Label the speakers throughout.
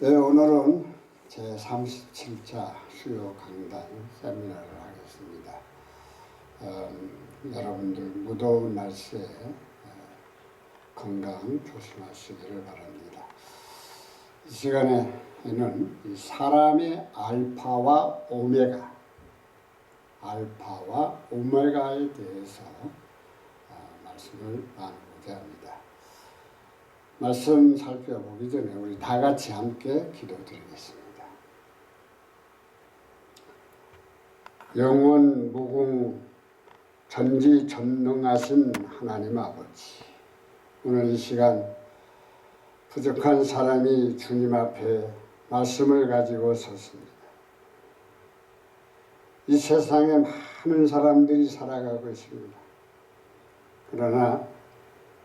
Speaker 1: 네, 오늘은 제37차 수요 강단 세미나를 하겠습니다. 여러분들 무더운 날씨에 건강 조심하시기를 바랍니다. 이 시간에는 이 사람의 알파와 오메가에 대해서 말씀을 나누고자 합니다. 말씀 살펴보기 전에 우리 다 같이 함께 기도드리겠습니다. 영원 무궁 전지전능하신 하나님 아버지, 오늘 이 시간 부족한 사람이 주님 앞에 말씀을 가지고 섰습니다. 이 세상에 많은 사람들이 살아가고 있습니다. 그러나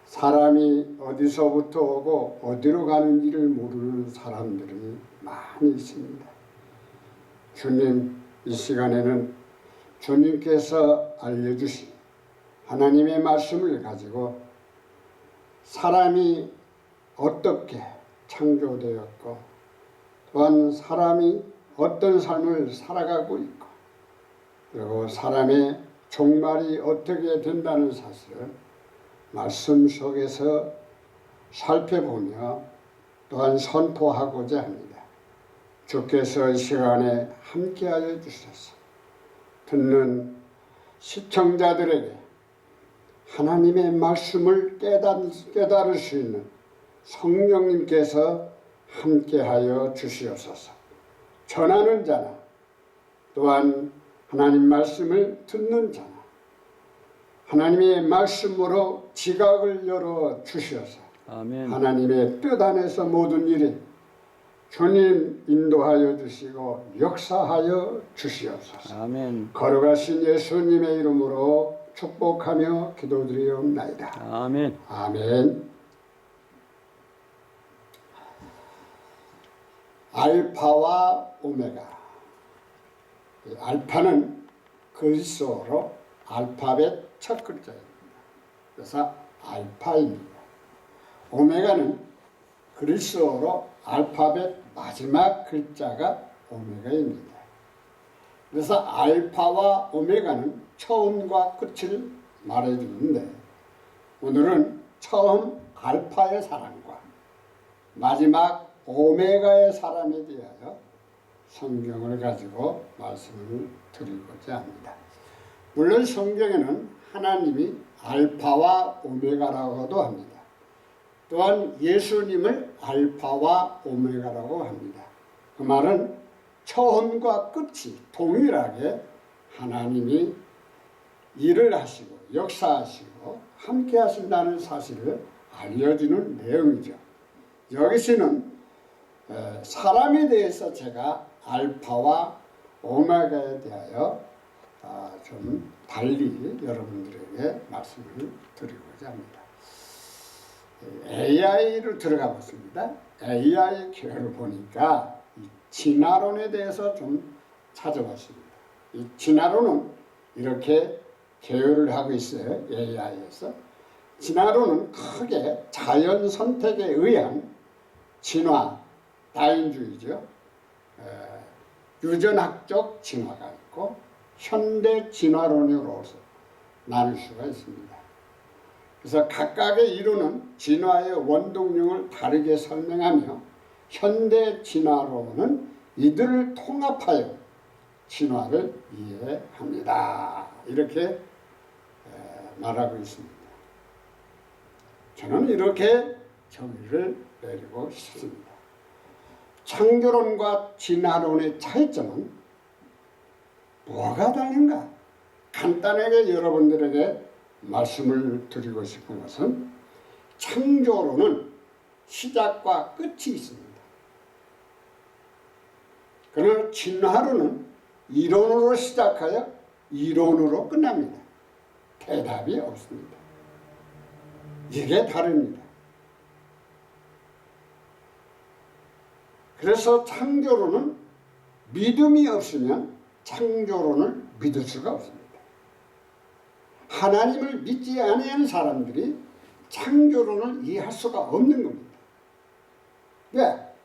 Speaker 1: 사람이 어디서부터 오고 어디로 가는지를 모르는 사람들이 많이 있습니다. 주님, 이 시간에는 주님께서 알려주신 하나님의 말씀을 가지고 사람이 어떻게 창조되었고 또한 사람이 어떤 삶을 살아가고 있고 그리고 사람의 종말이 어떻게 된다는 사실을 말씀 속에서 살펴보며 또한 선포하고자 합니다. 주께서 이 시간에 함께하여 주셔서 듣는 시청자들에게 하나님의 말씀을 깨달을 수 있는 성령님께서 함께하여 주시옵소서. 전하는 자나 또한 하나님 말씀을 듣는 자나 하나님의 말씀으로 지각을 열어 주셔서 아멘. 하나님의 뜻 안에서 모든 일이 주님 인도하여 주시고 역사하여 주시옵소서. 아멘. 거룩하신 예수님의 이름으로 축복하며 기도드리옵나이다. 아멘. 아멘. 알파와 오메가. 알파는 그리스어로 알파벳 첫 글자입니다. 그래서 알파입니다. 오메가는 그리스어로 알파벳 마지막 글자가 오메가입니다. 그래서 알파와 오메가는 처음과 끝을 말해주는데 오늘은 처음 알파의 사람과 마지막 오메가의 사람에 대하여 성경을 가지고 말씀을 드리고자 합니다. 물론 성경에는 하나님이 알파와 오메가라고도 합니다. 또한 예수님을 알파와 오메가라고 합니다. 그 말은 처음과 끝이 동일하게 하나님이 일을 하시고 역사하시고 함께 하신다는 사실을 알려주는 내용이죠. 여기서는 사람에 대해서 제가 알파와 오메가에 대하여 좀 달리 여러분들에게 말씀을 드리고자 합니다. AI로 들어가 봤습니다. AI 계열을 보니까 이 진화론에 대해서 좀 찾아봤습니다. 이 진화론은 이렇게 계열을 하고 있어요. AI에서. 진화론은 크게 자연 선택에 의한 진화, 다인주의죠. 유전학적 진화가 있고 현대 진화론으로서 나눌 수가 있습니다. 그래서 각각의 이론은 진화의 원동력을 다르게 설명하며 현대 진화론은 이들을 통합하여 진화를 이해합니다. 이렇게 말하고 있습니다. 저는 이렇게 정의를 내리고 싶습니다. 창조론과 진화론의 차이점은 뭐가 다른가? 간단하게 여러분들에게 말씀을 드리고 싶은 것은 창조론은 시작과 끝이 있습니다. 그러나 진화론은 이론으로 시작하여 이론으로 끝납니다. 대답이 없습니다. 이게 다릅니다. 그래서 창조론은 믿음이 없으면 창조론을 믿을 수가 없습니다. 하나님을 믿지 않는 사람들이 창조론을 이해할 수가 없는 겁니다. 왜?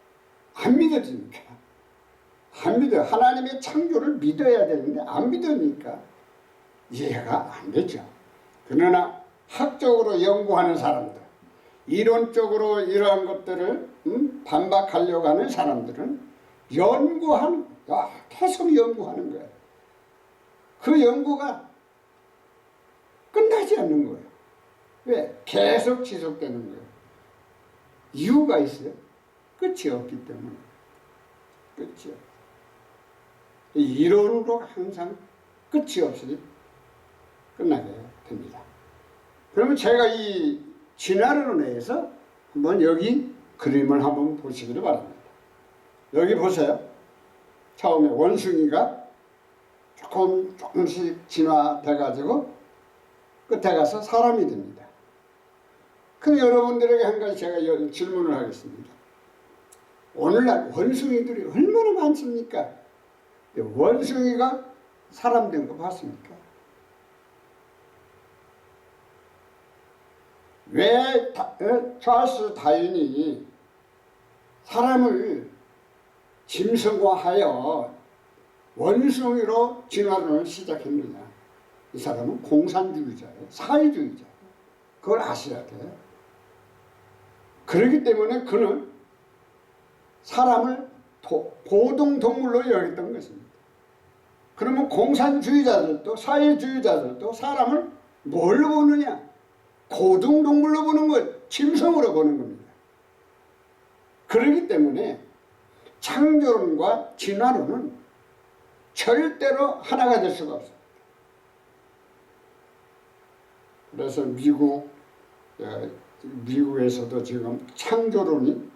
Speaker 1: 안 믿어지니까. 안 믿어요. 하나님의 창조를 믿어야 되는데 안 믿으니까 이해가 안 되죠. 그러나 학적으로 연구하는 사람들, 이론적으로 이러한 것들을 반박하려고 하는 사람들은 계속 연구하는 거예요. 그 연구가 끝나지 않는 거예요. 왜? 계속 지속되는 거예요. 이유가 있어요. 끝이 없기 때문에. 끝이 없어요. 이론으로 항상 끝이 없이 끝나게 됩니다. 그러면 제가 이 진화론에 대해서 한번 여기 그림을 한번 보시기를 바랍니다. 여기 보세요. 처음에 원숭이가 조금씩 진화돼 가지고 끝에 가서 사람이 됩니다. 그럼 여러분들에게 한 가지 제가 질문을 하겠습니다. 오늘날 원숭이들이 얼마나 많습니까? 원숭이가 사람 된 거 봤습니까? 왜 찰스 다윈이 사람을 짐승화하여 원숭이로 진화론을 시작했느냐? 이 사람은 공산주의자예요. 사회주의자예요. 그걸 아셔야 돼요. 그렇기 때문에 그는 사람을 고등동물로 여겼던 것입니다. 그러면 공산주의자들도 사회주의자들도 사람을 뭘로 보느냐? 고등동물로 보는 것, 짐승으로 보는 겁니다. 그렇기 때문에 창조론과 진화론은 절대로 하나가 될 수가 없습니다. 그래서 미국에서도 지금 창조론이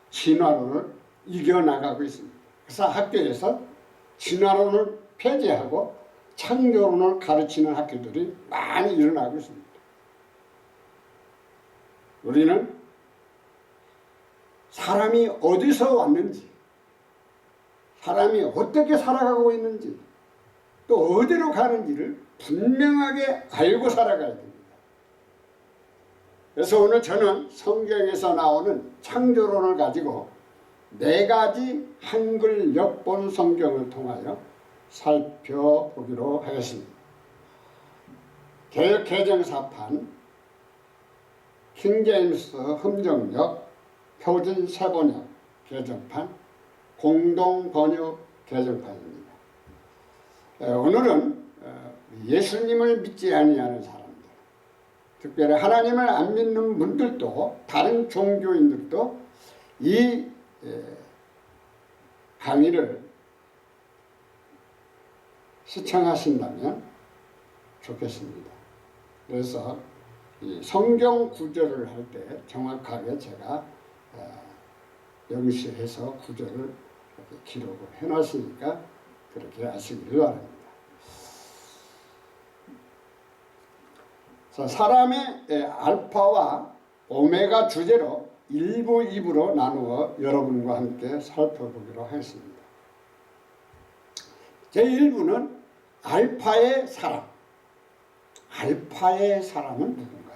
Speaker 1: 진화론을 이겨나가고 있습니다. 그래서 학교에서 진화론을 폐지하고 창조론을 가르치는 학교들이 많이 일어나고 있습니다. 우리는 사람이 어디서 왔는지, 사람이 어떻게 살아가고 있는지, 또 어디로 가는지를 분명하게 알고 살아가야 됩니다. 그래서 오늘 저는 성경에서 나오는 창조론을 가지고 4가지 한글 역본 성경을 통하여 살펴보기로 하겠습니다. 개역 개정사판, 킹제임스 흠정역, 표준 세번역 개정판, 공동 번역 개정판입니다. 오늘은 예수님을 믿지 아니하는 사람들, 특별히 하나님을 안 믿는 분들도, 다른 종교인들도 이 강의를 시청하신다면 좋겠습니다. 그래서 이 성경 구절을 할 때 정확하게 제가 명시해서 구절을 이렇게 기록을 해놨으니까 그렇게 하시기를 바랍니다. 자, 사람의 알파와 오메가 주제로 1부, 2부로 나누어 여러분과 함께 살펴보기로 하겠습니다. 제1부는 알파의 사람. 알파의 사람은 누군가?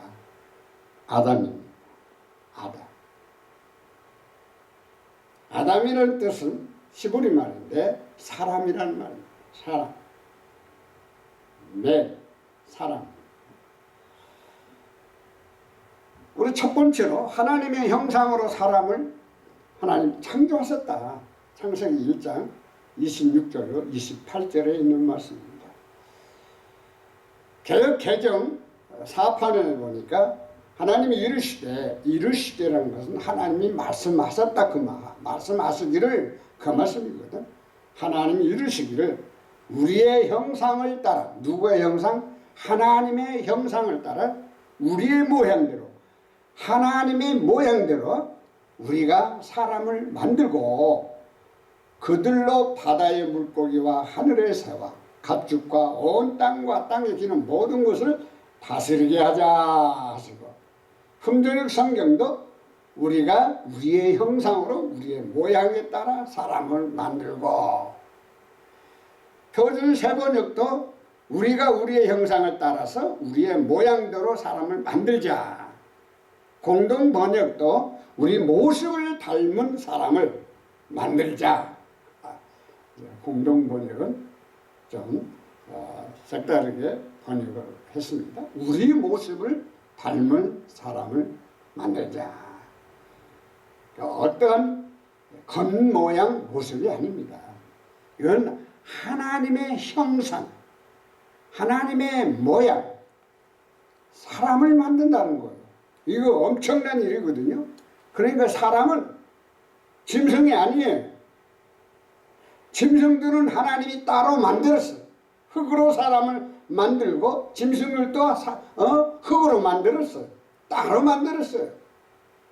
Speaker 1: 아담입니다. 아담. 아담이라는 뜻은 히브리 말인데 사람이라는 말입니다. 사람. 사람. 우리 첫 번째로 하나님의 형상으로 사람을 하나님 창조하셨다. 창세기 1장 26절로 28절에 있는 말씀입니다. 개역 개정 사판에 보니까 하나님이 이르시되라는 것은 하나님이 말씀하셨다 그 말, 말씀하시기를 그 말씀이거든. 하나님이 이르시기를 우리의 형상을 따라, 누구의 형상? 하나님의 형상을 따라 우리의 모양대로, 하나님의 모양대로 우리가 사람을 만들고 그들로 바다의 물고기와 하늘의 새와 가축과 온 땅과 땅에 기는 모든 것을 다스리게 하자 하시고, 흠전역 성경도 우리가 우리의 형상으로 우리의 모양에 따라 사람을 만들고, 표준 세번역도 우리가 우리의 형상을 따라서 우리의 모양대로 사람을 만들자, 공동 번역도 우리 모습을 닮은 사람을 만들자. 공동 번역은 좀 색다르게 번역을 했습니다. 우리 모습을 닮은 사람을 만들자. 어떤 겉모양 모습이 아닙니다. 이건 하나님의 형상, 하나님의 모양, 사람을 만든다는 거예요. 이거 엄청난 일이거든요. 그러니까 사람은 짐승이 아니에요. 짐승들은 하나님이 따로 만들었어요. 흙으로 사람을 만들고 짐승을 또 흙으로 만들었어요. 따로 만들었어요.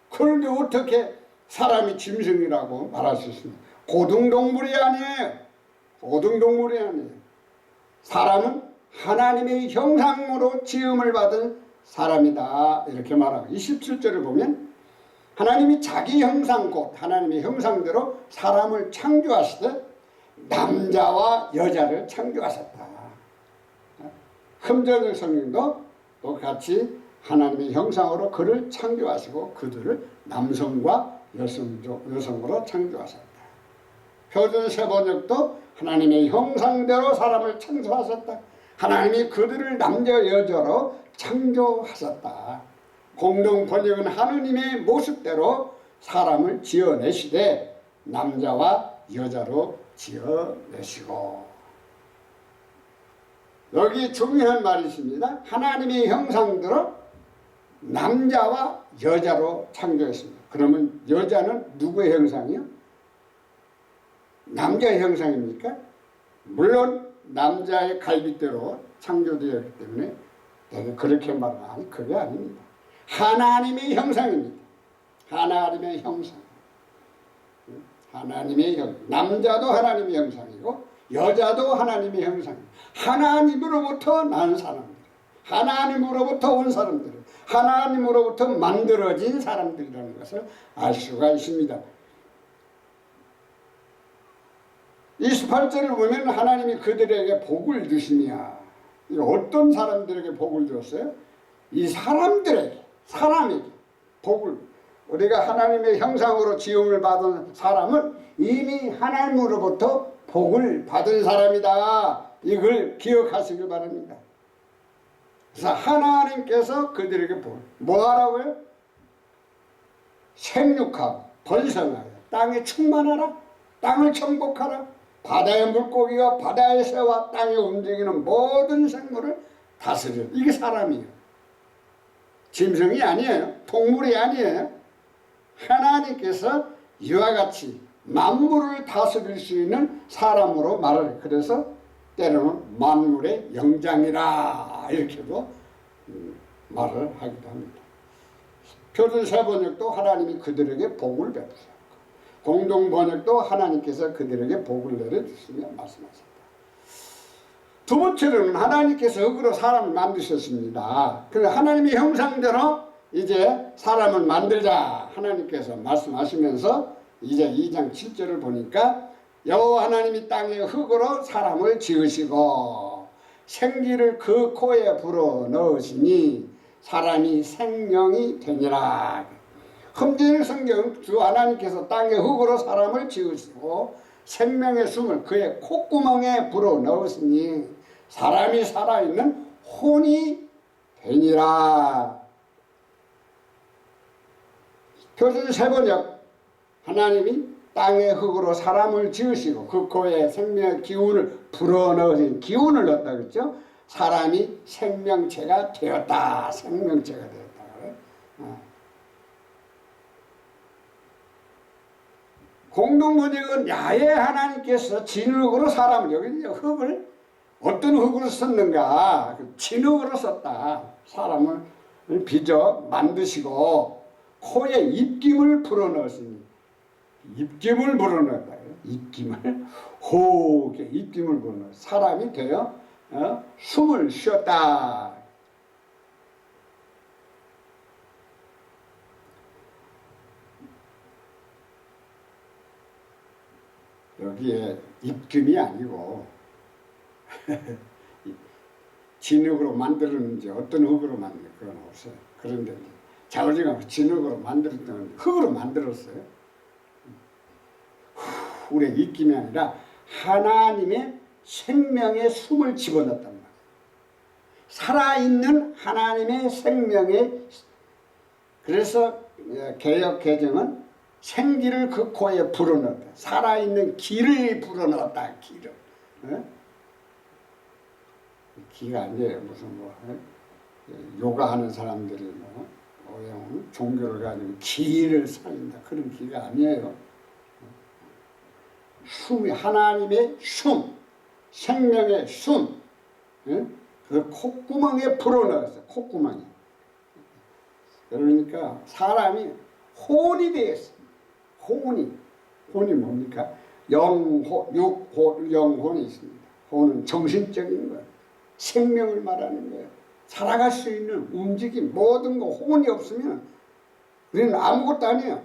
Speaker 1: 그런데 어떻게 사람이 짐승이라고 말할 수 있습니까? 고등동물이 아니에요. 고등동물이 아니에요. 사람은 하나님의 형상으로 지음을 받은 사람이다. 이렇게 말하고 27절을 보면 하나님이 자기 형상 곧 하나님의 형상대로 사람을 창조하시되 남자와 여자를 창조하셨다. 흠정의 성령도 똑같이 하나님의 형상으로 그를 창조하시고 그들을 남성과 여성으로 창조하셨다. 표준 세번역도 하나님의 형상대로 사람을 창조하셨다. 하나님이 그들을 남자 여자로 창조하셨다. 공동 번역은 하느님의 모습대로 사람을 지어내시되 남자와 여자로 지어내시고. 여기 중요한 말이 있습니다. 하나님의 형상대로 남자와 여자로 창조했습니다. 그러면 여자는 누구의 형상이요? 남자의 형상입니까? 물론 남자의 갈빗대로 창조되었기 때문에 내가 그렇게 말하면 아니 그게 아닙니다. 하나님의 형상입니다. 하나님의 형상. 하나님의 형. 남자도 하나님의 형상이고 여자도 하나님의 형상입니다. 하나님으로부터 난 사람들, 하나님으로부터 온 사람들, 하나님으로부터 만들어진 사람들이라는 것을 알 수가 있습니다. 28절을 보면 하나님이 그들에게 복을 주시냐. 어떤 사람들에게 복을 주었어요? 이 사람들에게, 사람에게 복을. 우리가 하나님의 형상으로 지음을 받은 사람은 이미 하나님으로부터 복을 받은 사람이다. 이걸 기억하시길 바랍니다. 그래서 하나님께서 그들에게 복, 뭐 하라고요? 생육하고 번성하여 땅에 충만하라. 땅을 정복하라. 바다의 물고기와 바다의 새와 땅에 움직이는 모든 생물을 다스려. 이게 사람이에요. 짐승이 아니에요. 동물이 아니에요. 하나님께서 이와 같이 만물을 다스릴 수 있는 사람으로 말을 해요. 그래서 때로는 만물의 영장이라 이렇게도 말을 하기도 합니다. 표준 세번역도 하나님이 그들에게 복을 베푸셨고 공동 번역도 하나님께서 그들에게 복을 내려주시며 말씀하셨다. 두 번째로는 하나님께서 흙으로 사람을 만드셨습니다. 그래서 하나님의 형상대로 이제 사람을 만들자 하나님께서 말씀하시면서 이제 2장 7절을 보니까 여호와 하나님이 땅에 흙으로 사람을 지으시고 생기를 그 코에 불어 넣으시니 사람이 생명이 되니라. 흠진 성경 주 하나님께서 땅에 흙으로 사람을 지으시고 생명의 숨을 그의 콧구멍에 불어 넣으시니 사람이 살아있는 혼이 되니라. 표준 세번역 하나님이 땅의 흙으로 사람을 지으시고 그 코에 생명의 기운을 불어넣으신 기운을 넣었다 그랬죠. 사람이 생명체가 되었다. 생명체가 되었다. 공동번역은 야외 하나님께서 진흙으로 사람을 여기 흙을 어떤 흙으로 썼는가 진흙으로 썼다. 사람을 빚어 만드시고 코에 입김을 불어넣으시니 입김을 불어넣었다. 입김을 호흡에 입김을 불어넣어 사람이 되어 숨을 쉬었다. 여기에 입김이 아니고 진흙으로 만들었는지 어떤 흙으로 만든 그건 없어요. 그런데 자우지가 진흙으로 만들었던 흙으로 만들었어요. 불에 익힘이 아니라 하나님의 생명의 숨을 집어넣었단 말이에요. 살아있는 하나님의 생명의, 그래서 개역 개정은 생기를 그 코에 불어넣었다. 살아있는 기를 불어넣었다. 기를. 기가 아니에요. 무슨 뭐 요가하는 사람들이 뭐 종교를 가지고 기를 살린다. 그런 기가 아니에요. 숨이 하나님의 숨, 생명의 숨, 그 콧구멍에 불어넣었어요. 콧구멍에. 그러니까 사람이 혼이 되었어요. 혼이 뭡니까? 영혼, 육혼, 영혼이 있습니다. 혼은 정신적인 거예요. 생명을 말하는 거예요. 살아갈 수 있는 움직임, 모든 거 혼이 없으면 우리는 아무것도 아니에요.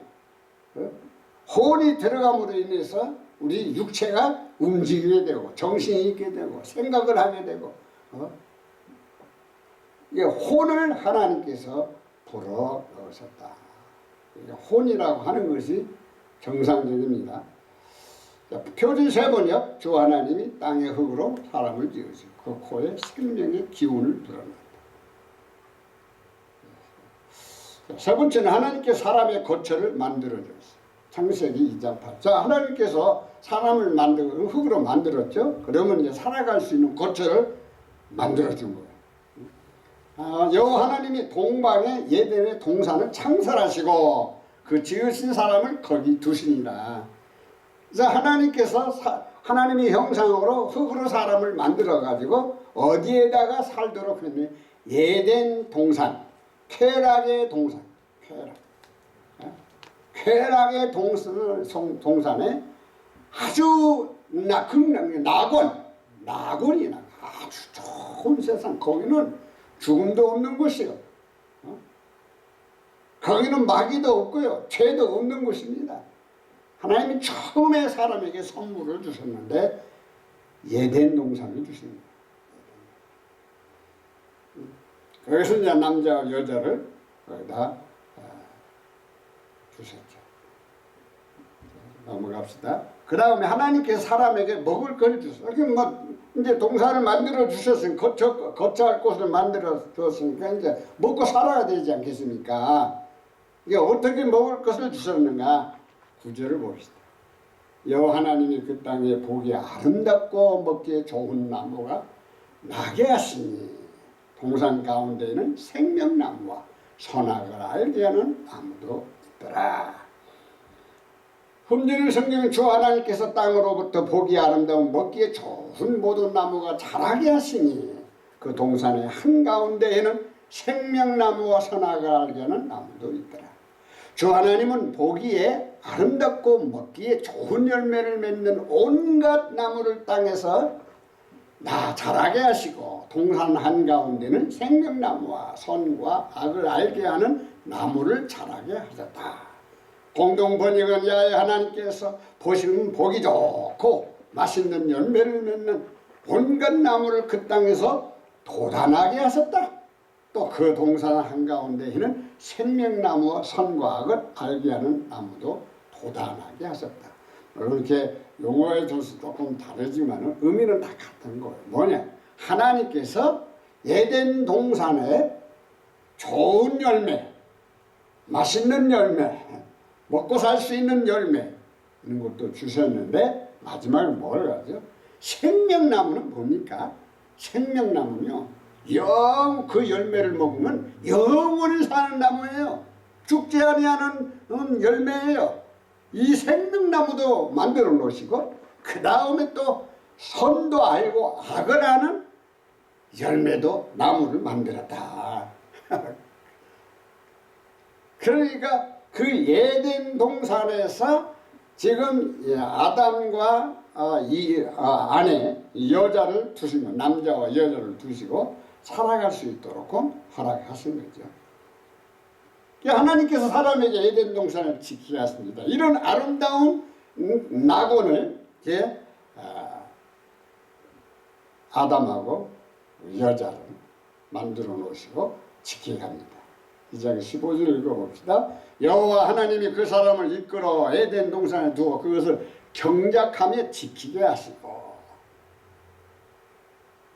Speaker 1: 혼이 들어감으로 인해서 우리 육체가 움직이게 되고 정신이 있게 되고 생각을 하게 되고 이게 혼을 하나님께서 불어 넣으셨다. 혼이라고 하는 것이 정상적입니다. 표준 세번역 주 하나님이 땅의 흙으로 사람을 지으시고 그 코에 생명의 기운을 불어넣었다. 세 번째는 하나님께 사람의 거처를 만들어줬어요. 창세기 2장 8. 자, 하나님께서 사람을 흙으로 만들었죠. 그러면 이제 살아갈 수 있는 거처를 만들어준 거예요. 여호와 하나님이 동방의 예덴의 동산을 창설하시고 그 지으신 사람을 거기 두시니라. 자, 하나님께서 하나님의 형상으로 흙으로 사람을 만들어 가지고 어디에다가 살도록 했네. 예덴 동산, 쾌락의 동산, 쾌락의 동산에 아주 낙원이 아주 좋은 세상. 거기는 죽음도 없는 곳이요. 거기는 마귀도 없고요. 죄도 없는 곳입니다. 하나님이 처음에 사람에게 선물을 주셨는데 예덴 동산을 주십니다. 거기서 이제 남자와 여자를 거기다 주셨죠. 넘어갑시다. 그 다음에 하나님께서 사람에게 먹을 거를 주셨어요. 뭐 이제 동산을 만들어 주셨으니까 거처할 곳을 만들어 주었으니까 이제 먹고 살아야 되지 않겠습니까? 이게 어떻게 먹을 것을 주셨는가? 구절을 봅시다. 여호와 하나님이 그 땅에 보기 아름답고 먹기에 좋은 나무가 나게 하시니 동산 가운데에는 생명나무와 선악을 알게 하는 나무도 있더라. 흠지는 성경은 주 하나님께서 땅으로부터 보기 아름다운 먹기에 좋은 모든 나무가 자라게 하시니 그 동산의 한가운데에는 생명나무와 선악을 알게 하는 나무도 있더라. 주 하나님은 보기에 아름답고 먹기에 좋은 열매를 맺는 온갖 나무를 땅에서 자라게 하시고 동산 한가운데는 생명나무와 선과 악을 알게 하는 나무를 자라게 하셨다. 공동번역은 야훼 하나님께서 보시는 보기 좋고 맛있는 열매를 맺는 온갖 나무를 그 땅에서 돋아나게 하셨다. 또 그 동산 한가운데에는 생명나무와 선과 악을 알게 하는 나무도 돋아나게 하셨다. 이렇게 용어에 져서 조금 다르지만 의미는 다 같은 거예요. 뭐냐? 하나님께서 에덴 동산에 좋은 열매, 맛있는 열매, 먹고 살 수 있는 열매 이런 것도 주셨는데 마지막에 뭘 하죠? 생명나무는 뭡니까? 생명나무는요. 그 열매를 먹으면 영원히 사는 나무예요. 죽지 아니하는 열매예요. 이 생명나무도 만들어 놓으시고 그 다음에 또 선도 알고 악을 아는 열매도 나무를 만들었다. 그러니까 그 에덴 동산에서 지금 아담과 아내 여자를 두시고 남자와 여자를 두시고 살아갈 수 있도록 허락하신 거죠. 하나님께서 사람에게 에덴 동산을 지키게 하십니다. 이런 아름다운 낙원을 아담하고 여자를 만들어 놓으시고 지키게 합니다. 2장 15절 읽어봅시다. 여호와 하나님이 그 사람을 이끌어 에덴 동산에 두어 그것을 경작하며 지키게 하시고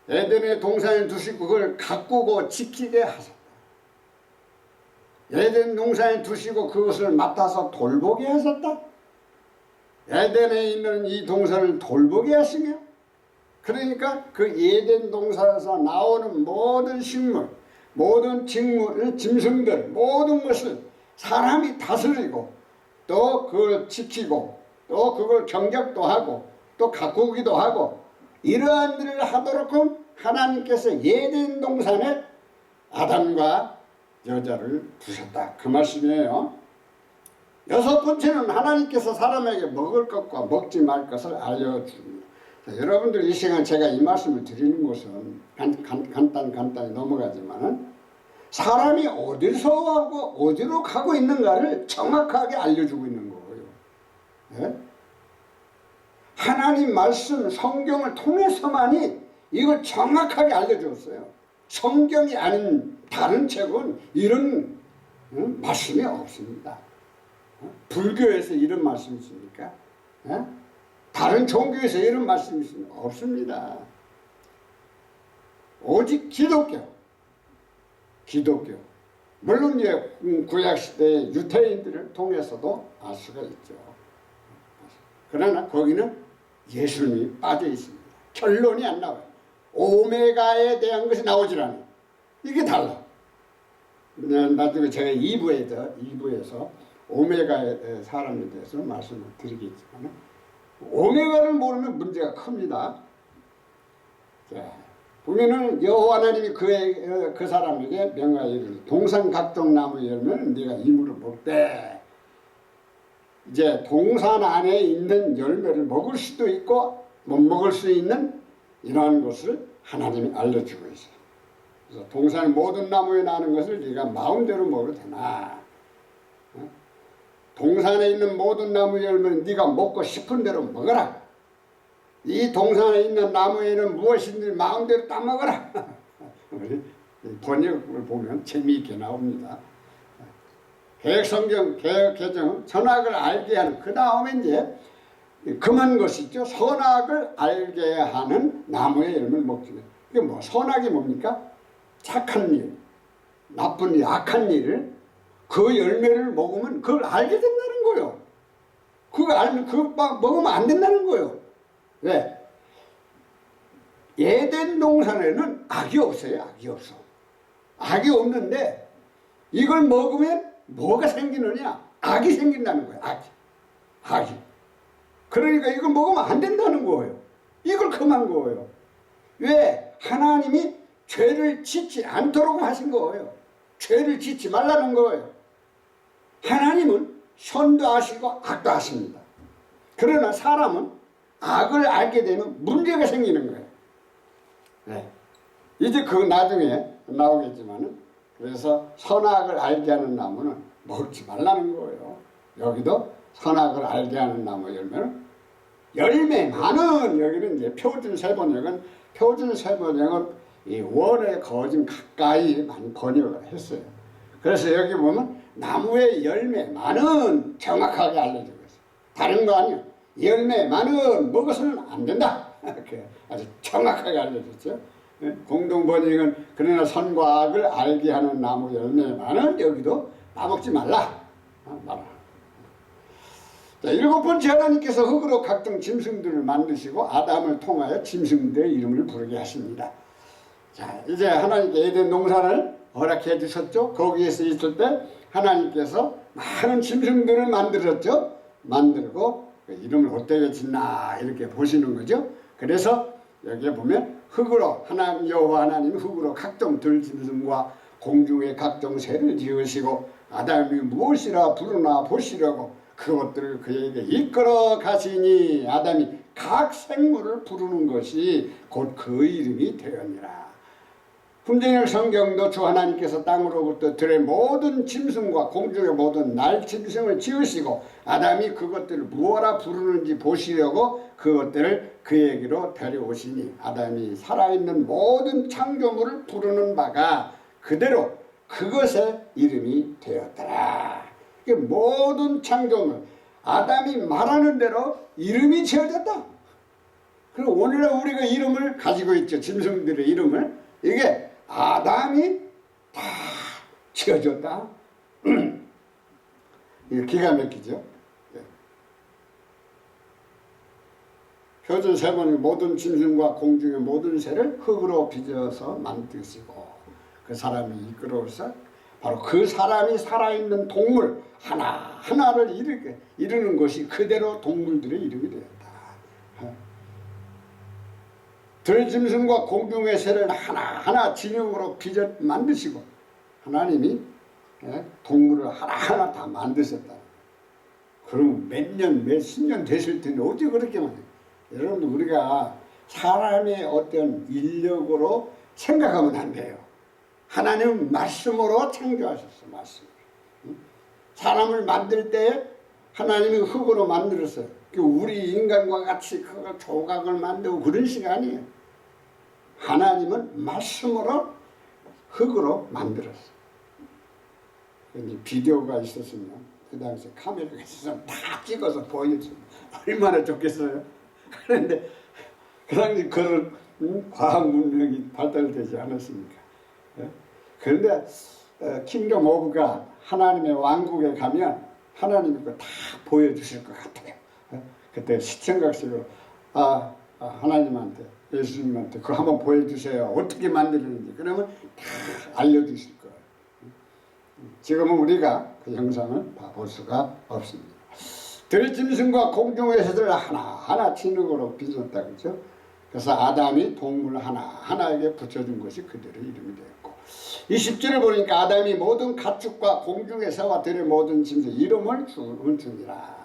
Speaker 1: 에덴의 동산에 두시고 그걸 가꾸고 지키게 하셨다. 에덴 동산에 두시고 그것을 맡아서 돌보게 하셨다. 에덴에 있는 이 동산을 돌보게 하시며 그러니까 그 에덴 동산에서 나오는 모든 식물, 모든 직물, 짐승들 모든 것을 사람이 다스리고 또 그걸 지키고 또 그걸 경작도 하고 또 가꾸기도 하고 이러한 일을 하도록 하나님께서 에덴 동산에 아담과 여자를 두셨다. 그 말씀이에요. 여섯 번째는 하나님께서 사람에게 먹을 것과 먹지 말 것을 알려줍니다. 자, 여러분들 이 시간 제가 이 말씀을 드리는 것은 간단히 넘어가지만 사람이 어디서 하고 어디로 가고 있는가를 정확하게 알려주고 있는 거예요. 네? 하나님 말씀 성경을 통해서만이 이걸 정확하게 알려줬어요. 성경이 아닌 다른 책은 이런 말씀이 없습니다. 불교에서 이런 말씀이 있습니까? 다른 종교에서 이런 말씀이 있습니까? 없습니다. 오직 기독교. 물론 이제 구약시대의 유태인들을 통해서도 알 수가 있죠. 그러나 거기는 예수님이 빠져 있습니다. 결론이 안 나와요. 오메가에 대한 것이 나오질 않아요. 이게 달라. 나중에 제가 2부에서 오메가의 사람에 대해서 말씀을 드리겠지만 오메가를 모르면 문제가 큽니다. 자, 보면은 여호와 하나님이 그 사람에게 명하기를 동산 각종 나무 열매는 네가 이물을 먹되 이제 동산 안에 있는 열매를 먹을 수도 있고 못 먹을 수 있는 이러한 것을 하나님이 알려주고 있어요. 그래서 동산의 모든 나무에 나는 것을 네가 마음대로 먹어도 되나 동산에 있는 모든 나무 열매는 네가 먹고 싶은 대로 먹어라. 이 동산에 있는 나무에는 무엇인지 마음대로 따먹어라. 번역을 보면 재미있게 나옵니다. 개혁성경, 개혁개정 선악을 알게 하는 그 다음에 이제 금한 것이 있죠. 선악을 알게 하는 나무의 열매를 먹지. 이게 뭐 선악이 뭡니까? 착한 일, 나쁜 일, 악한 일, 그 열매를 먹으면 그걸 알게 된다는 거예요. 그거 알면 그거 먹으면 안 된다는 거예요. 왜? 에덴 동산에는 악이 없어요. 악이 없어. 악이 없는데 이걸 먹으면 뭐가 생기느냐? 악이 생긴다는 거예요. 악이. 그러니까 이걸 먹으면 안 된다는 거예요. 이걸 금한 거예요. 왜? 하나님이 죄를 짓지 않도록 하신 거예요. 죄를 짓지 말라는 거예요. 하나님은 선도 하시고 악도 하십니다. 그러나 사람은 악을 알게 되면 문제가 생기는 거예요. 네. 이제 그 나중에 나오겠지만은 그래서 선악을 알게 하는 나무는 먹지 말라는 거예요. 여기도 선악을 알게 하는 나무 열매는 열매 많은 여기는 이제 표준 세번역은 이 원의 거진 가까이 많이 번역을 했어요. 그래서 여기 보면 나무의 열매 많은 정확하게 알려주고 있어요. 다른 거 아니에요. 열매 많은 먹어서는 안 된다. 아주 정확하게 알려줬죠. 공동번역은 그러나 선과 악을 알게 하는 나무 열매 많은 여기도 따먹지 말라. 자, 일곱 번째 하나님께서 흙으로 각종 짐승들을 만드시고 아담을 통하여 짐승들의 이름을 부르게 하십니다. 자, 이제 하나님께 에덴 농산을 허락해 주셨죠. 거기에서 있을 때 하나님께서 많은 짐승들을 만들었죠. 만들고 그 이름을 어떻게 짓나 이렇게 보시는 거죠. 그래서 여기에 보면 흙으로 여호와 하나님 흙으로 각종 들짐승과 공중의 각종 새를 지으시고 아담이 무엇이라 부르나 보시려고 그것들을 그에게 이끌어 가시니 아담이 각 생물을 부르는 것이 곧 그 이름이 되었니라. 훈제역 성경도 주 하나님께서 땅으로부터 들의 모든 짐승과 공중의 모든 날 짐승을 지으시고 아담이 그것들을 무엇라 부르는지 보시려고 그것들을 그에게로 데려오시니 아담이 살아있는 모든 창조물을 부르는 바가 그대로 그것의 이름이 되었더라. 모든 창조물 아담이 말하는 대로 이름이 지어졌다. 그리고 오늘날 우리가 이름을 가지고 있죠. 짐승들의 이름을. 이게 아담이 다 지어줬다. 이게 기가 막히죠. 표준 세번의 모든 짐승과 공중의 모든 새를 흙으로 빚어서 만드시고 그 사람이 이끌어서 바로 그 사람이 살아있는 동물 하나하나를 이루는 것이 그대로 동물들의 이름이 되었다. 들짐승과 공중의 새를 하나하나 진영으로 빚어 만드시고 하나님이 동물을 하나하나 다 만드셨다. 그럼 몇 년, 몇십 년 됐을 텐데 어떻게 그렇게 많이. 여러분 우리가 사람의 어떤 인력으로 생각하면 안 돼요. 하나님은 말씀으로 창조하셨어. 말씀. 사람을 만들 때 하나님이 흙으로 만들었어요. 우리 인간과 같이 그걸 조각을 만들고 그런 시간이에요. 하나님은 말씀으로 흙으로 만들었어. 비디오가 있었으면 그 당시에 카메라가 있었으면 다 찍어서 보여줬으면 얼마나 좋겠어요. 그런데 그 당시 그런 과학 문명이 발달되지 않았습니까? 그런데 킹덤 오브 갓 하나님의 왕국에 가면 하나님이 그거 다 보여주실 것 같아요. 그때 시청각식으로 하나님한테 예수님한테 그거 한번 보여주세요. 어떻게 만들었는지. 그러면 다 알려주실 거예요. 지금은 우리가 그 영상을 볼 수가 없습니다. 들짐승과 공중의 새들 하나하나 진흙으로 빚었다 그죠? 그래서 아담이 동물 하나하나에게 붙여준 것이 그들의 이름이 되었고 20절을 보니까 아담이 모든 가축과 공중의 새와 들의 모든 짐승 이름을 주니라.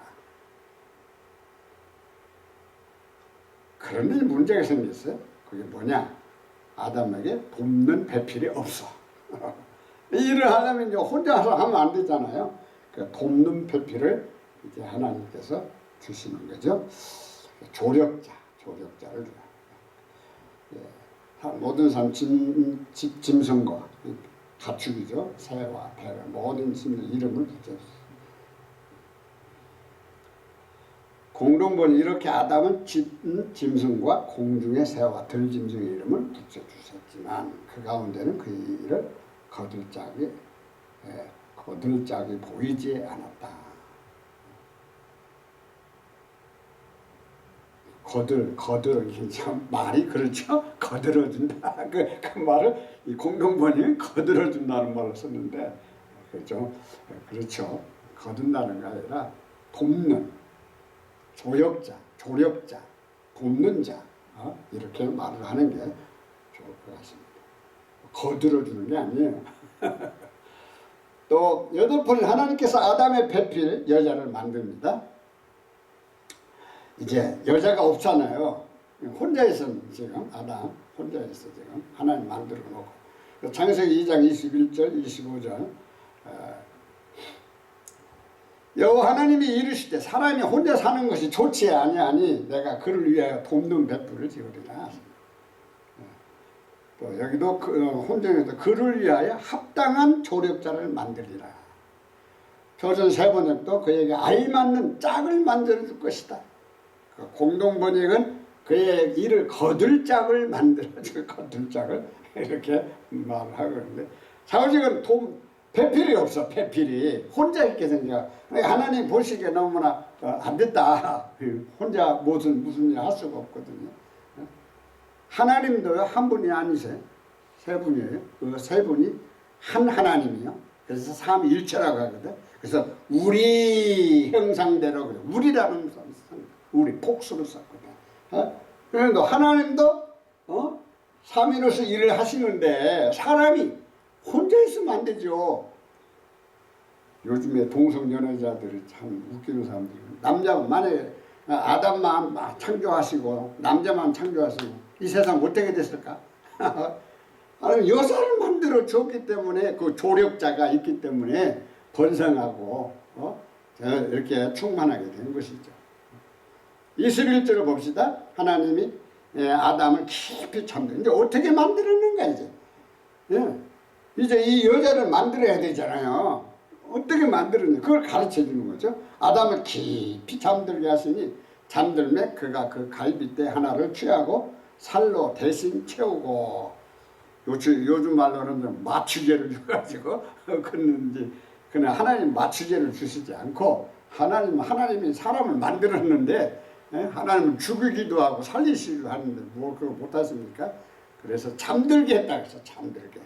Speaker 1: 그런데 문제가 생겼어요. 그게 뭐냐? 아담에게 돕는 배필이 없어. 일을 하려면 이제 혼자서 하면 안 되잖아요. 그 돕는 배필을 이제 하나님께서 주시는 거죠. 조력자를 모든 사람 짐승과 가축이죠. 새와 배 모든 짐승 이름을 붙여주세요. 공동번이 이렇게 아담은 짐승과 공중의 새와 들짐승의 이름을 붙여주셨지만 그 가운데는 그 일을 거둘 짝이 보이지 않았다. 거들 참 말이 그렇죠. 거들어준다. 그 말을 이 공동번이 거들어준다는 말을 썼는데 그렇죠. 그렇죠. 거둔다는 게 아니라 돕는 조력자, 돕는 자 이렇게 말을 하는 게 좋을 것 같습니다. 거들어주는 게 아니에요. 또 8번 하나님께서 아담의 배필 여자를 만듭니다. 이제 여자가 없잖아요. 혼자 있어 지금 아담 혼자 있어 지금 하나님 만들어 놓고 창세기 2장 21절 25절 여호와 하나님이 이르시되 사람이 혼자 사는 것이 좋지 아니하니 내가 그를 위하여 돕는 뱃불을 지으리라. 또 여기도 혼정에서 그를 위하여 합당한 조력자를 만들리라. 표준 세번역도 그에게 알맞는 짝을 만들어줄 것이다. 공동번역은 그의 일을 거둘 짝을 만들어줄 거둘 짝을 이렇게 말을 하거든요. 사우직은 배필이 없어. 배필이 혼자 있게 생겨. 하나님 보시기에 너무나 안 됐다. 혼자 무슨 일 할 수가 없거든요. 하나님도요 한 분이 아니세요. 세 분이에요. 그 세 분이 한 하나님이요. 그래서 삼일체라고 하거든. 그래서 우리 형상대로 그래. 우리라는 우리 복수를 썼거든. 그런데 하나님도 삼위로서 일을 하시는데 사람이 혼자 있으면 안 되죠. 요즘에 동성연애자들이 참 웃기는 사람들이 남자가 만약에 아담만 창조하시고 남자만 창조하시고 이 세상 어떻게 됐을까? 아니 여자를 만들어 줬기 때문에 그 조력자가 있기 때문에 번성하고 이렇게 충만하게 된 것이죠. 21절을 봅시다. 하나님이 아담을 깊이 참들. 이제 어떻게 만들었는가 이제. 이제 이 여자를 만들어야 되잖아요. 어떻게 만들었냐 그걸 가르쳐 주는 거죠. 아담을 깊이 잠들게 하시니 잠들매 그가 그 갈빗대 하나를 취하고 살로 대신 채우고 요즘 말로는 마취제를 줘가지고 그랬는지 그냥 하나님 마취제를 주시지 않고 하나님이 사람을 만들었는데 하나님은 죽이기도 하고 살리시기도 하는데 뭐 그거 못하십니까? 그래서 잠들게 했다 그래서 잠들게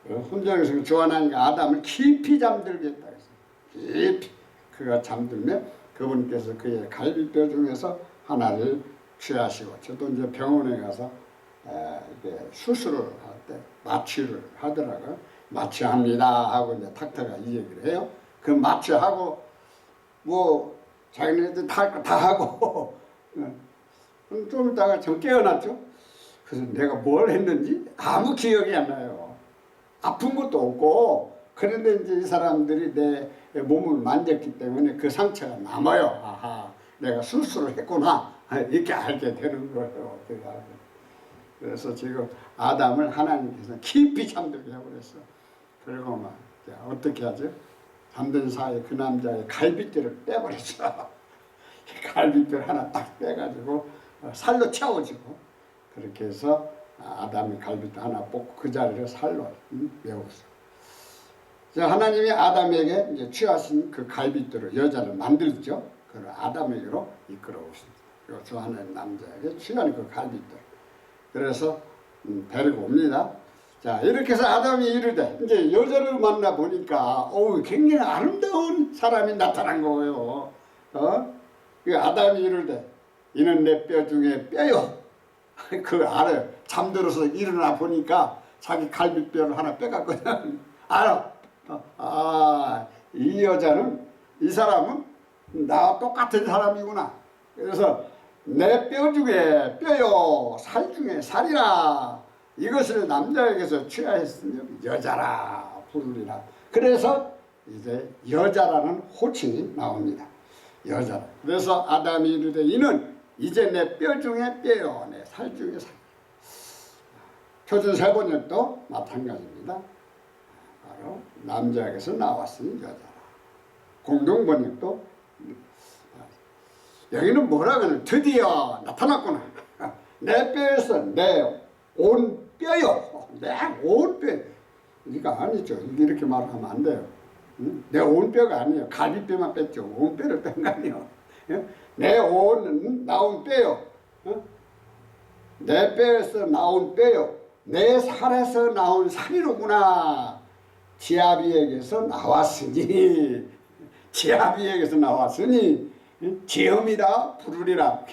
Speaker 1: 혼전에서 조하나니까 아담을 깊이 잠들게 했다 그래서 깊이 그가 잠들면 그분께서 그의 갈비뼈 중에서 하나를 취하시고 저도 이제 병원에 가서 이게 수술을 할 때 마취를 하더라고요. 마취합니다 하고 이제 닥터가 이 얘기를 해요. 그 마취하고 뭐 자기네들 다 하고 좀 있다가 전 깨어났죠. 그래서 내가 뭘 했는지 아무 기억이 안 나요. 아픈 것도 없고 그런데 이제 이 사람들이 내 몸을 만졌기 때문에 그 상처가 남아요. 아하, 내가 수술을 했구나 이렇게 알게 되는 거예요. 그래서 지금 아담을 하나님께서 깊이 잠들게 해버렸어. 그리고 막 어떻게 하죠? 잠든 사이에 그 남자의 갈비뼈를 빼버렸어. 갈비뼈를 하나 딱 빼가지고 살로 채워주고 그렇게 해서 아담이 갈비뼈 하나 뽑고 그 자리를 살로 메웠어. 하나님이 아담에게 이제 취하신 그 갈비뼈를 여자를 만들죠. 그걸 아담에게로 이끌어오십니다. 저 하나님 남자에게 취한 그 갈비뼈. 그래서 데리고 옵니다. 자 이렇게 해서 아담이 이르되 이제 여자를 만나 보니까 굉장히 아름다운 사람이 나타난 거예요. 그 아담이 이르되 이는 내 뼈 중에 뼈요. 그 알아요. 잠들어서 일어나 보니까 자기 갈비뼈를 하나 빼갔거든. 알아. 이 여자는 이 사람은 나와 똑같은 사람이구나. 그래서 내 뼈 중에 뼈요 살 중에 살이라 이것을 남자에게서 취하였으면 여자라 부르리라. 그래서 이제 여자라는 호칭이 나옵니다. 여자라. 그래서 아담이 이르되 이는 이제 내 뼈 중에 뼈요 내 살 중에 살. 표준 세번역도 마찬가지입니다. 바로 남자에게서 나왔으니 여자라. 공동번역도 여기는 뭐라 그러냐 드디어 나타났구나. 내 뼈에서 내 온 뼈요. 내 온 뼈. 그러니까 아니죠. 이렇게 말하면 안 돼요. 내 온 뼈가 아니에요. 갈비뼈만 뺐죠. 온 뼈를 뺀 거 아니에요. 내 온 나온 뼈요. 내 뼈에서 나온 뼈요. 내 살에서 나온 살이로구나. 지아비에게서 나왔으니 지아비에게서 나왔으니 지엄이라 부르리라.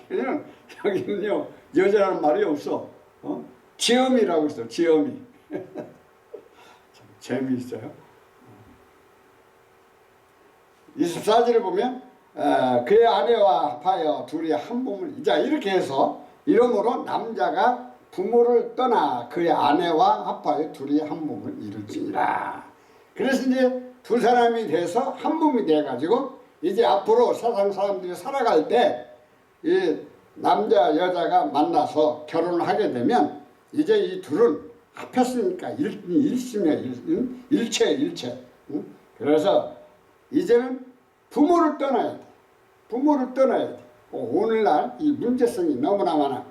Speaker 1: 여기는요 여자라는 말이 없어. 지엄이라고 있어. 지엄이. 참 재미있어요. 24절을 보면 그의 아내와 합하여 둘이 한 몸을 자 이렇게 해서 이러므로 남자가 부모를 떠나 그의 아내와 합하여 둘이 한 몸을 이룰지니라. 그래서 이제 두 사람이 돼서 한 몸이 돼가지고 이제 앞으로 세상 사람들이 살아갈 때 이 남자 여자가 만나서 결혼을 하게 되면 이제 이 둘은 합했으니까 일심이야. 일체. 그래서 이제는 부모를 떠나야 돼. 부모를 떠나야 돼. 오늘날 이 문제성이 너무나 많아.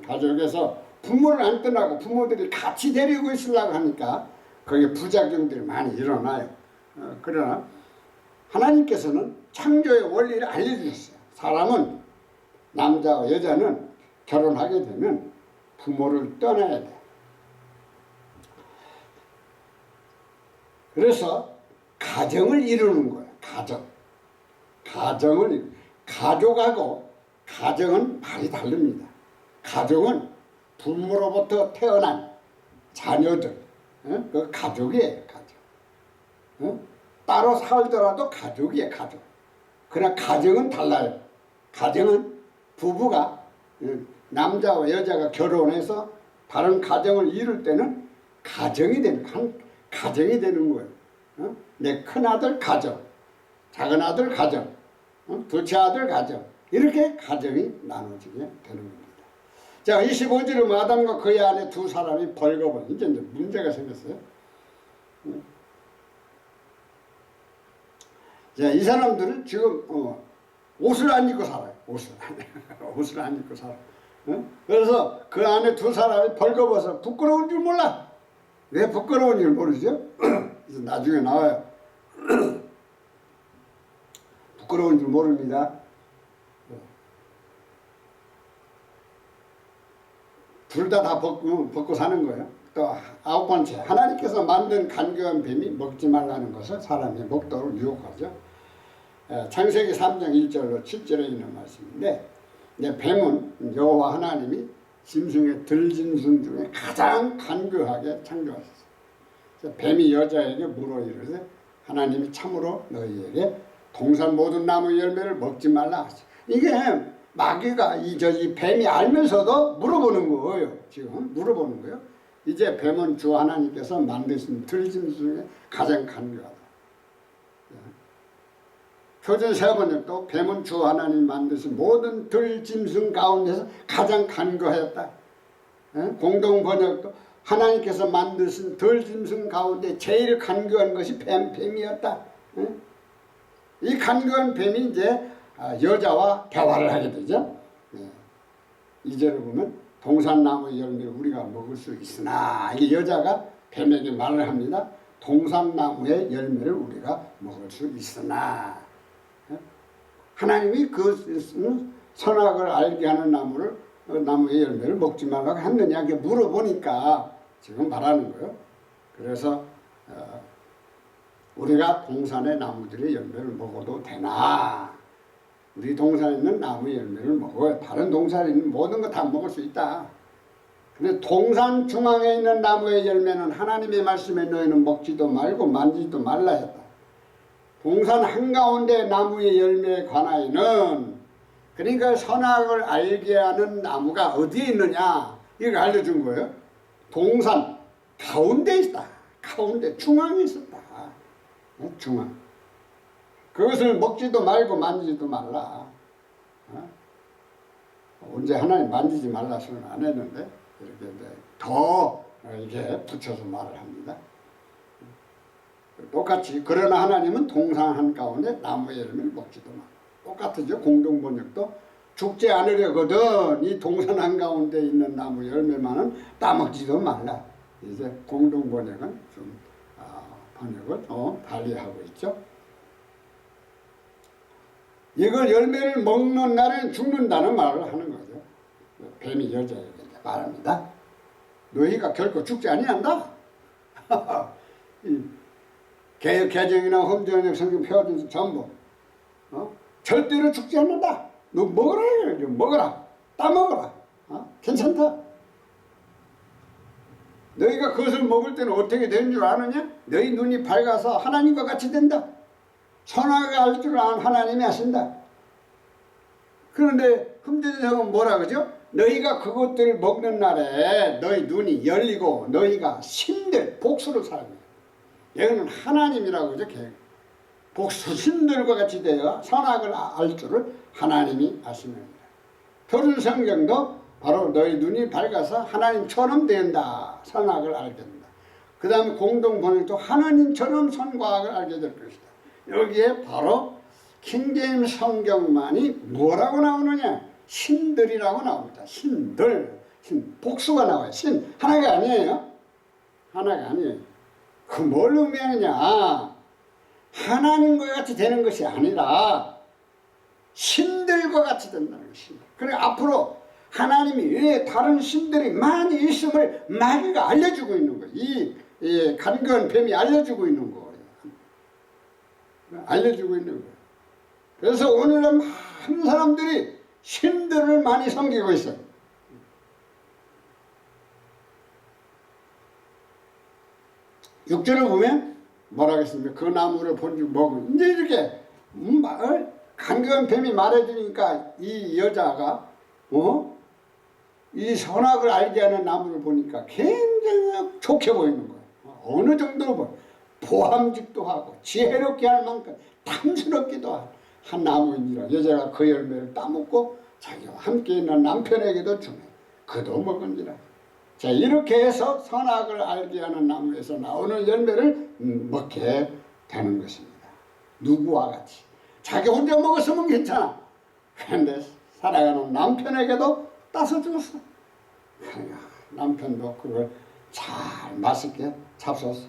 Speaker 1: 가족에서 부모를 안 떠나고 부모들이 같이 데리고 있으려고 하니까 거기에 부작용들이 많이 일어나요. 그러나 하나님께서는 창조의 원리를 알려주셨어요. 사람은 남자와 여자는 결혼하게 되면 부모를 떠나야 돼. 그래서 가정을 이루는 거예요. 가족하고 가정은 말이 다릅니다. 가정은 부모로부터 태어난 자녀들, 그 가족이에요. 가족. 따로 살더라도 가족이에요. 가족. 그러나 가정은 달라요. 가정은 부부가 남자와 여자가 결혼해서 다른 가정을 이룰 때는 가정이 되는 거예요. 내 큰아들 가정, 작은아들 가정, 둘째 아들 가정, 이렇게 가정이 나눠지게 되는 겁니다. 자, 25절은 아담과 그의 아내 두 사람이 벌거벗은 이제 문제가 생겼어요. 자, 이 사람들은 지금 옷을 안 입고 살아요. 옷을 안 입고 살아. 그래서 그 안에 두 사람이 벌거벗어 부끄러운 줄 몰라. 왜 부끄러운 줄 모르죠? 그래서 나중에 나와요. 부끄러운 줄 모릅니다. 둘 다 벗고 사는 거예요. 또 아홉 번째, 하나님께서 만든 간교한 뱀이 먹지 말라는 것을 사람이 먹도록 유혹하죠. 창세기 3장 1절로 7절에 있는 말씀인데, 뱀은 여호와 하나님이 짐승의 들짐승 중에 가장 간교하게 창조하셨어요. 뱀이 여자에게 물어 이르되 하나님이 참으로 너희에게 동산 모든 나무 열매를 먹지 말라 하시죠. 이게 마귀가 이 뱀이 알면서도 물어보는 거예요. 지금 물어보는 거예요. 이제 뱀은 주 하나님께서 만드신 들짐승 중에 가장 간교하다. 표준 세번역도 뱀은 주 하나님 만드신 모든 들짐승 가운데서 가장 간교하였다. 공동 번역도 하나님께서 만드신 들짐승 가운데 제일 간교한 것이 뱀이었다. 이 간교한 뱀이 이제 여자와 대화를 하게 되죠. 2절을 보면 동산나무 열매를 우리가 먹을 수 있으나, 이 여자가 뱀에게 말을 합니다. 동산나무의 열매를 우리가 먹을 수 있으나, 하나님이 그 선악을 알게 하는 나무의 열매를 먹지 말라고 했느냐 이렇게 물어보니까 지금 말하는 거예요. 그래서 우리가 동산의 나무들의 열매를 먹어도 되나? 우리 동산에 있는 나무 열매를 먹어요. 다른 동산에 있는 모든 거 다 먹을 수 있다. 근데 동산 중앙에 있는 나무의 열매는 하나님의 말씀에 너희는 먹지도 말고 만지지도 말라 했다. 동산 한가운데 나무의 열매에 관하여는, 그러니까 선악을 알게 하는 나무가 어디에 있느냐 이걸 알려준 거예요. 동산 가운데 있다. 가운데 중앙에 있었다. 중앙. 그것을 먹지도 말고 만지지도 말라. 언제 하나님 만지지 말라서는 안 했는데 이렇게 더 이게 붙여서 말을 합니다. 똑같이 그러나 하나님은 동산 한가운데 나무의 열매를 먹지도 말라. 똑같으죠. 공동번역도 죽지 않으려거든 이 동산 한가운데 있는 나무 열매만은 따먹지도 말라. 이제 공동번역은 좀 번역을 달리하고 있죠. 이걸 열매를 먹는 날은 죽는다는 말을 하는 거죠. 뱀이 여자에게 말합니다. 너희가 결코 죽지 아니한다. 개정이나 험전역 성경 표준 전부 절대로 죽지 않는다. 너 먹어라. 먹어라. 따먹어라. 괜찮다. 너희가 그것을 먹을 때는 어떻게 되는 줄 아느냐? 너희 눈이 밝아서 하나님과 같이 된다. 선악을 알 줄 아는 하나님이 하신다. 그런데 흠전성은 뭐라 그러죠? 너희가 그것들을 먹는 날에 너희 눈이 열리고 너희가 신들, 복수를 살아요. 여기는 하나님이라고 그러죠. 복수, 신들과 같이 되어 선악을 알 줄을 하나님이 아시느니라. 표준 성경도 바로 너희 눈이 밝아서 하나님처럼 된다. 선악을 알게 된다. 그 다음에 공동번역도 하나님처럼 선과 악을 알게 될 것이다. 여기에 바로 킹제임스 성경만이 뭐라고 나오느냐? 신들이라고 나옵니다. 신들. 복수가 나와요. 신. 하나가 아니에요. 하나가 아니에요. 그 뭘 의미하느냐? 하나님과 같이 되는 것이 아니라 신들과 같이 된다는 것입니다. 그래 앞으로 하나님이 왜 다른 신들이 많이 있음을 마귀가 알려주고 있는 거예요. 이 간교한 뱀이 알려주고 있는 거예요. 알려주고 있는 거예요. 그래서 오늘날 많은 사람들이 신들을 많이 섬기고 있어요. 육절을 보면 뭐라 하겠습니까? 그 나무를 본즉 먹은 이제 이렇게 간교한 뱀이 말해주니까 이 여자가 이 선악을 알게 하는 나무를 보니까 굉장히 좋게 보이는 거예요. 어느 정도로 보여. 보함직도 하고 지혜롭게 할 만큼 탐스럽기도 한 나무인지라 여자가 그 열매를 따먹고 자기와 함께 있는 남편에게도 주네. 그도 먹은지라. 자, 이렇게 해서 선악을 알게 하는 나무에서 나오는 열매를 먹게 되는 것입니다. 누구와 같이. 자기 혼자 먹었으면 괜찮아. 그런데 살아가는 남편에게도 따서 줬어. 남편도 그걸 잘 맛있게 잡숴서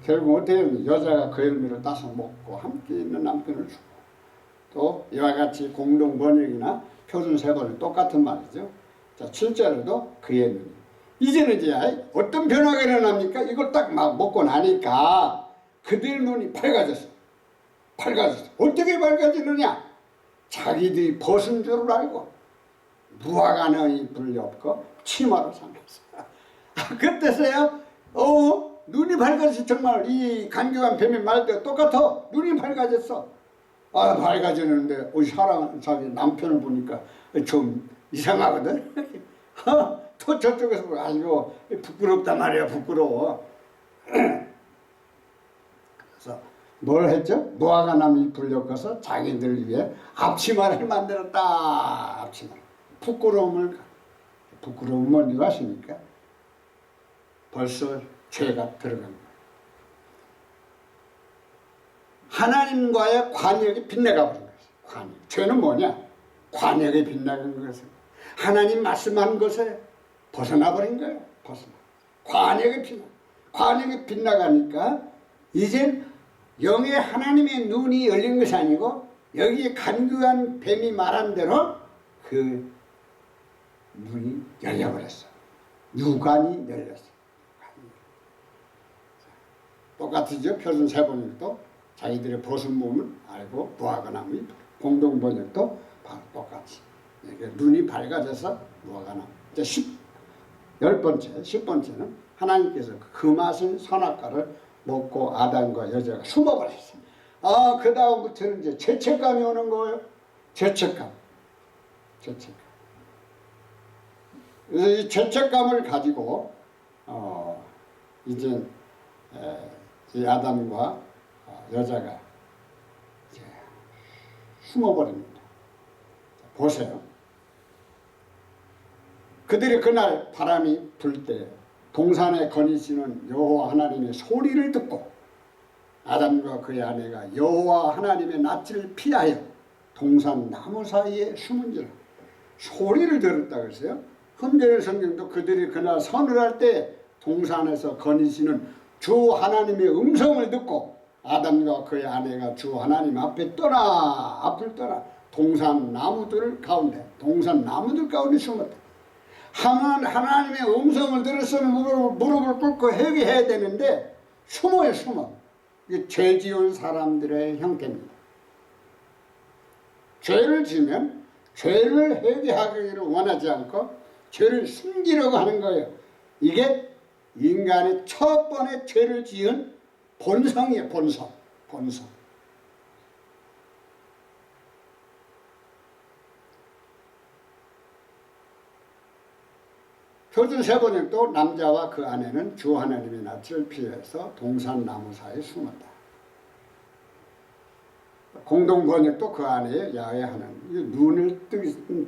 Speaker 1: 결국 어떻게 하면 여자가 그 열매를 따서 먹고 함께 있는 남편을 주고, 또 이와 같이 공동 번역이나 표준 세번이 똑같은 말이죠. 자, 7절에도 그의 눈이. 이제는 이제 어떤 변화가 일어납니까? 이걸 딱 막 먹고 나니까 그들 눈이 밝아졌어. 밝아졌어. 어떻게 밝아지느냐? 자기들이 벗은 줄을 알고 무화과는 잎을 엮고 치마로 삼았어. 그때서야 눈이 밝아져서 정말 이 간교한 뱀의 말도 똑같아. 눈이 밝아졌어. 아, 밝아지는데 사람 자기 남편을 보니까 좀 이상하거든. 또 저쪽에서 보고 아이고 부끄럽단 말이야. 부끄러워. 그래서 뭘 했죠? 무화과나무 잎을 엮어서 자기들 위해 앞치마를 만들었다. 앞치마. 부끄러움을 어디가 하십니까? 벌써 죄가 들어간 거예요. 하나님과의 관역이 빗나가 버린 거예요. 관역. 죄는 뭐냐? 관역이 빗나간 것은 하나님 말씀한 것에 벗어나 버린 거예요. 벗어나. 관역이 빗나가니까 이젠 영의 하나님의 눈이 열린 것이 아니고 여기에 간교한 뱀이 말한 대로 그 눈이 열려버렸어. 유관이 열렸어. 똑같으죠. 표준 세번역도 자기들의 벗은 몸을 알고 무화과나무 잎. 공동 번역도 바로 똑같이. 눈이 밝아져서 무화과나무. 이제 10번째는 하나님께서 그 맛은 선악과를 먹고 아담과 여자가 숨어버렸어요. 그 다음부터는 이제 죄책감이 오는 거예요. 죄책감. 이 죄책감을 가지고 이제 이 아담과 여자가 이제 숨어버립니다. 보세요. 그들이 그날 바람이 불 때 동산에 거니시는 여호와 하나님의 소리를 듣고 아담과 그의 아내가 여호와 하나님의 낯을 피하여 동산 나무 사이에 숨은지라. 소리를 들었다 그랬어요. 흔적의 성경도 그들이 그날 서늘할 때 동산에서 거니시는 주 하나님의 음성을 듣고 아담과 그의 아내가 주 하나님 앞을 떠나 동산 나무들 가운데 숨었다. 하나님의 음성을 들었으면 무릎을 꿇고 회개해야 되는데 숨어요. 이게 죄 지은 사람들의 형태입니다. 죄를 지면 죄를 회개하기를 원하지 않고 죄를 숨기려고 하는 거예요. 이게 인간의 첫 번째 죄를 지은 본성이에요. 본성. 표준 세번역도 남자와 그 아내는 주 하나님의 낯을 피해서 동산 나무 사이에 숨었다. 공동 번역도 그 아내의 야훼 하나님 눈을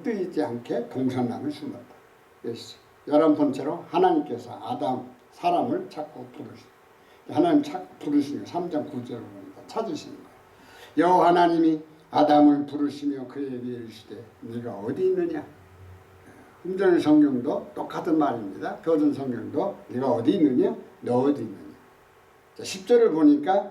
Speaker 1: 뜨이지 않게 동산 나무에 숨었다. 11번째로 하나님께서 사람을 자꾸 부르시고 하나님 자꾸 부르시며 3장 9절을 보니까 찾으시는 거예요. 여호와 하나님이 아담을 부르시며 그에게 이르시되 네가 어디 있느냐. 흔적의 성경도 똑같은 말입니다. 표준 성경도 네가 어디 있느냐? 너 어디 있느냐? 자, 10절을 보니까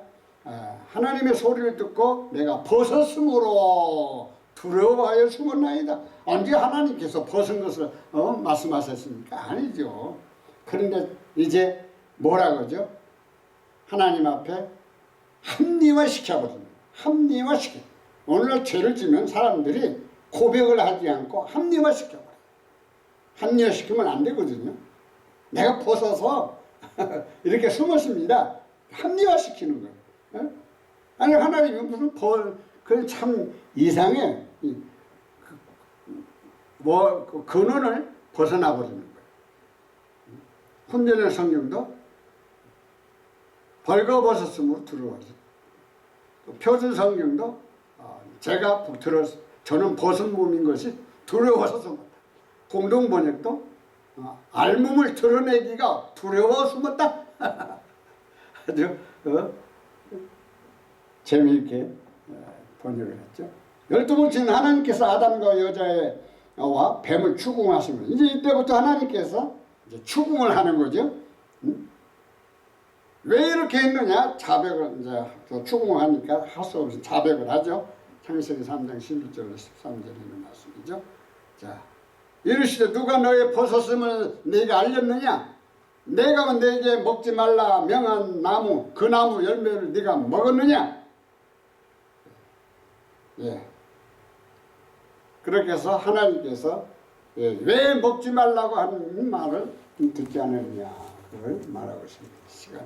Speaker 1: 하나님의 소리를 듣고 내가 벗었으므로 두려워하여 숨었나이다. 언제 하나님께서 벗은 것을 말씀하셨습니까? 아니죠. 그런데 이제 뭐라 그러죠? 하나님 앞에 합리화시켜버립니다. 합리화시켜. 오늘날 죄를 지면 사람들이 고백을 하지 않고 합리화시켜버려요. 합리화시키면 안 되거든요. 내가 벗어서 이렇게 숨었습니다. 합리화시키는 거예요. 아니 하나님이 무슨 그 참 이상해. 그 근원을 벗어나 버리는 거예요. 혼전의 성경도 벌거벗었으므로 두려워하죠. 표준 성경도 저는 벗은 몸인 것이 두려워서 숨었다. 공동 번역도 알몸을 드러내기가 두려워 숨었다. 아주 재미있게 번역을 했죠. 12번째는 하나님께서 아담과 여자와 뱀을 추궁하시면 이제 이때부터 하나님께서 이제 추궁을 하는 거죠. 응? 왜 이렇게 했느냐? 자백을 이제 추궁을 하니까 할 수 없이 자백을 하죠. 창세기 3장 11절 13절에 있는 말씀이죠. 자, 이르시되 누가 너의 버섯음을 네가 알렸느냐? 내가 네게 먹지 말라 명한 나무 그 나무 열매를 네가 먹었느냐? 예. 그렇게 해서 하나님께서 왜 먹지 말라고 하는 말을 듣지 않았느냐 그걸 말하고 있습니다. 시간.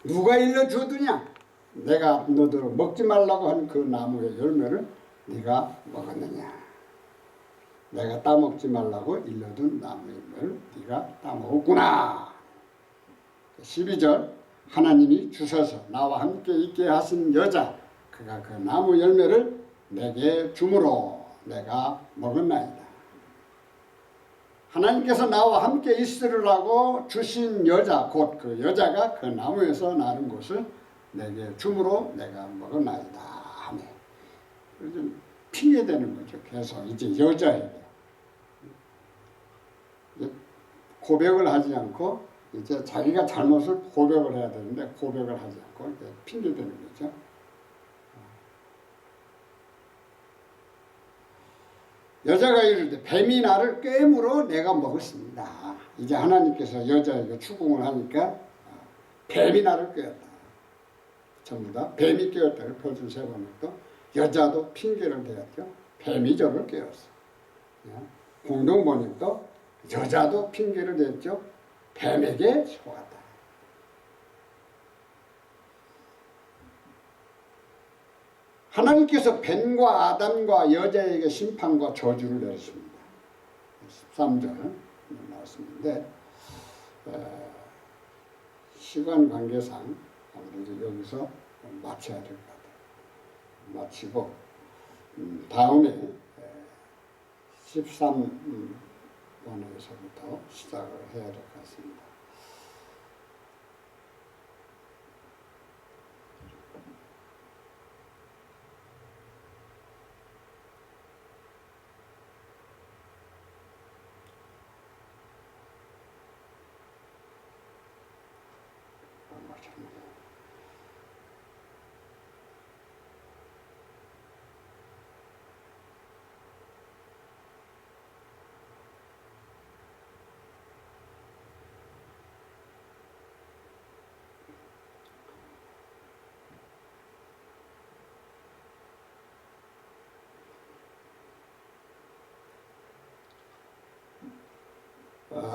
Speaker 1: 누가 일러주더냐? 내가 너더러 먹지 말라고 한 그 나무의 열매를 네가 먹었느냐? 내가 따먹지 말라고 일러둔 나무의 열매를 네가 따먹었구나. 12절 하나님이 주셔서 나와 함께 있게 하신 여자 그가 그 나무 열매를 내게 주므로 내가 먹었나이다. 하나님께서 나와 함께 있으라고 주신 여자 곧 그 여자가 그 나무에서 나는 것을 내게 주므로 내가 먹었나이다 하네. 좀 핑계대는 거죠. 계속 이제 여자에게 고백을 하지 않고 이제 자기가 잘못을 고백을 해야 되는데 고백을 하지 않고 이제 핑계대는 거죠. 여자가 이르되 뱀이 나를 꿰물어 내가 먹었습니다. 이제 하나님께서 여자에게 추궁을 하니까 뱀이 나를 꿰었다. 전부 다 뱀이 꿰었다를 표준 세 번 했고 여자도 핑계를 대었죠. 뱀이 저를 꿰었어. 공동 번역도 여자도 핑계를 댔죠. 뱀에게 속았다. 하나님께서 뱀과 아담과 여자에게 심판과 저주를 내렸습니다. 13절 말씀인데 시간 관계상 아무래도 여기서 마쳐야 될 것 같아요. 마치고 다음에 13번에서부터 시작을 해야 될 것 같습니다.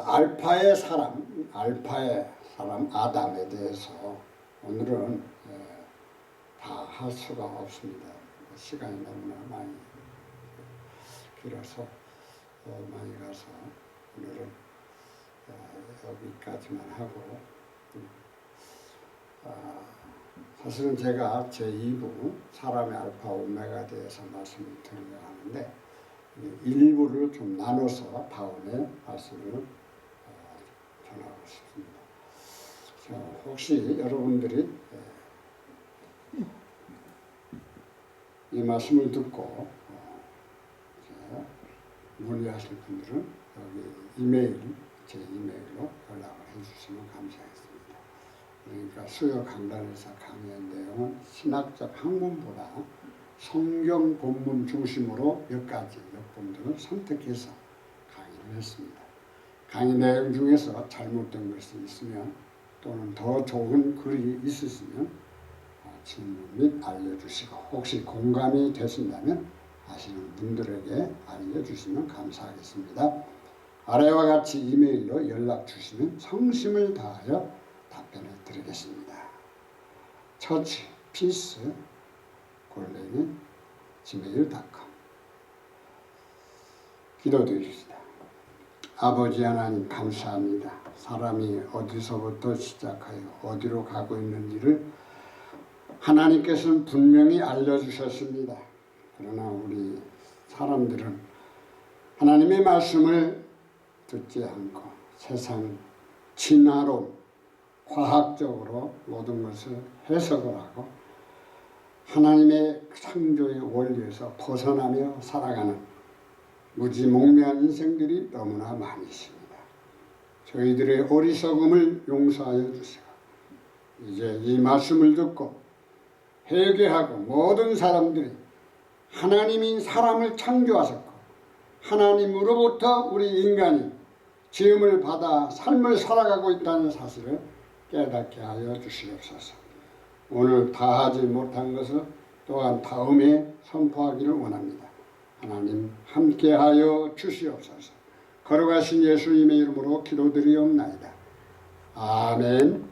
Speaker 1: 알파의 사람 아담에 대해서 오늘은 다 할 수가 없습니다. 시간이 너무나 많이 길어서 많이 가서 오늘은 여기까지만 하고 사실은 제가 제2부 사람의 알파 오메가에 대해서 말씀을 드리려고 하는데 일부를 좀 나눠서 다음에 말씀을 전하고 싶습니다. 혹시 여러분들이 이 말씀을 듣고 문의하실 분들은 여기 제 이메일로 연락을 해주시면 감사하겠습니다. 그러니까 수요 강단에서 강의한 내용은 신학적 학문보다 성경 본문 중심으로 몇 본들을 선택해서 강의를 했습니다. 강의 내용 중에서 잘못된 것이 있으면 또는 더 좋은 글이 있으시면 질문 및 알려주시고 혹시 공감이 되신다면 아시는 분들에게 알려주시면 감사하겠습니다. 아래와 같이 이메일로 연락 주시면 성심을 다하여 답변을 드리겠습니다. 처치 피스 gmail.com 기도드립시다. 아버지 하나님 감사합니다. 사람이 어디서부터 시작하여 어디로 가고 있는지를 하나님께서는 분명히 알려주셨습니다. 그러나 우리 사람들은 하나님의 말씀을 듣지 않고 세상 진화론, 과학적으로 모든 것을 해석을 하고 하나님의 창조의 원리에서 벗어나며 살아가는 무지몽매한 인생들이 너무나 많이 있습니다. 저희들의 어리석음을 용서하여 주시고 이제 이 말씀을 듣고 회개하고 모든 사람들이 하나님이 사람을 창조하셨고 하나님으로부터 우리 인간이 지음을 받아 삶을 살아가고 있다는 사실을 깨닫게 하여 주시옵소서. 오늘 다하지 못한 것을 또한 다음에 선포하기를 원합니다. 하나님 함께하여 주시옵소서. 걸어가신 예수님의 이름으로 기도드리옵나이다. 아멘.